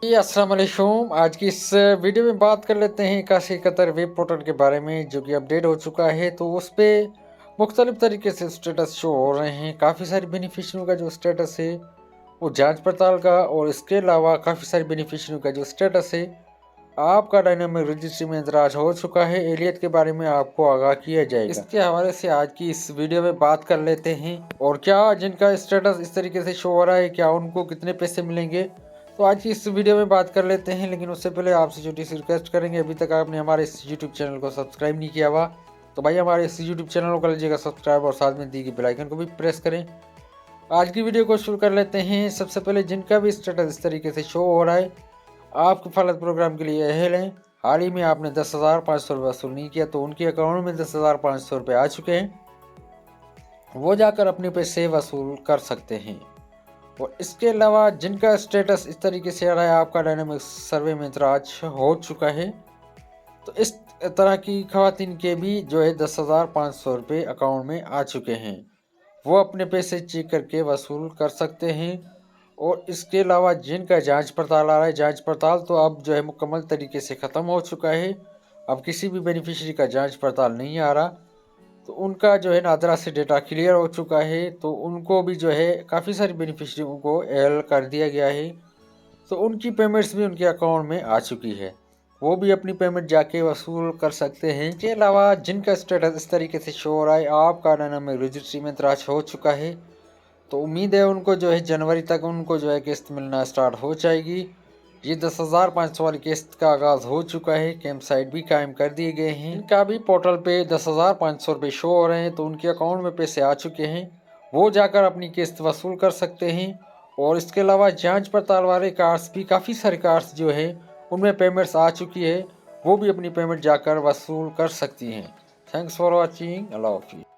जी, अस्सलाम वालेकुम। आज की इस वीडियो में बात कर लेते हैं काशी कतर वेब पोर्टल के बारे में, जो कि अपडेट हो चुका है। तो उस पे मुख्तलिफ तरीके से स्टेटस शो हो रहे हैं। काफ़ी सारे बेनिफिशरियों का जो स्टेटस है वो जांच पड़ताल का, और इसके अलावा काफ़ी सारे बेनिफिशरियों का जो स्टेटस है आपका डायनामिक रजिस्ट्री में इंदराज हो चुका है। एलियट के बारे में आपको आगाह किया जाएगा। इसके हवाले से आज की इस वीडियो में बात कर लेते हैं। और क्या जिनका स्टेटस इस तरीके से शो हो रहा है, क्या उनको कितने पैसे मिलेंगे, तो आज की इस वीडियो में बात कर लेते हैं। लेकिन उससे पहले आपसे छोटी सी रिक्वेस्ट करेंगे, अभी तक आपने हमारे इस यूट्यूब चैनल को सब्सक्राइब नहीं किया हुआ तो भाई हमारे इस यूट्यूब चैनल को कर लीजिएगा सब्सक्राइब, और साथ में दी गई बेल आइकन को भी प्रेस करें। आज की वीडियो को शुरू कर लेते हैं। सबसे पहले जिनका भी स्टेटस इस तरीके से शो हो रहा है, आप किफ़ालत प्रोग्राम के लिए अहल हैं, हाल ही में आपने 10,500 रुपये वसूल नहीं किया, तो उनके अकाउंट में 10,500 रुपये आ चुके हैं। वो जाकर अपने पैसे वसूल कर सकते हैं। और इसके अलावा जिनका स्टेटस इस तरीके से आ रहा है, आपका डायनामिक सर्वे में इंदराज हो चुका है, तो इस तरह की खवातीन के भी जो है 10,500 रुपये अकाउंट में आ चुके हैं। वो अपने पैसे चेक करके वसूल कर सकते हैं। और इसके अलावा जिनका जांच पड़ताल आ रहा है, जांच पड़ताल तो अब जो है मुकम्मल तरीके से ख़त्म हो चुका है। अब किसी भी बेनिफिशरी का जांच पड़ताल नहीं आ रहा, तो उनका जो है नादरा से डेटा क्लियर हो चुका है। तो उनको भी जो है काफ़ी सारी बेनिफिशरियों को एल कर दिया गया है, तो उनकी पेमेंट्स भी उनके अकाउंट में आ चुकी है। वो भी अपनी पेमेंट जाके वसूल कर सकते हैं। इसके अलावा जिनका स्टेटस इस तरीके से शो हो रहा है, आपका डायनामिक रजिस्ट्री में इंदराज हो चुका है, तो उम्मीद है उनको जो है जनवरी तक उनको जो है किस्त मिलना स्टार्ट हो जाएगी। ये 10,500 वाली किस्त का आगाज़ हो चुका है। कैंप साइट भी कायम कर दिए गए हैं। इनका भी पोर्टल पे 10,500 रुपये शो हो रहे हैं, तो उनके अकाउंट में पैसे आ चुके हैं। वो जाकर अपनी किस्त वसूल कर सकते हैं। और इसके अलावा जांच पड़ताल वाले कार्ड्स भी, काफ़ी सारे कार्ड्स जो है उनमें पेमेंट्स आ चुकी है, वो भी अपनी पेमेंट जाकर वसूल कर सकती हैं। Thanks for watching. अल्लाह हाफिज़।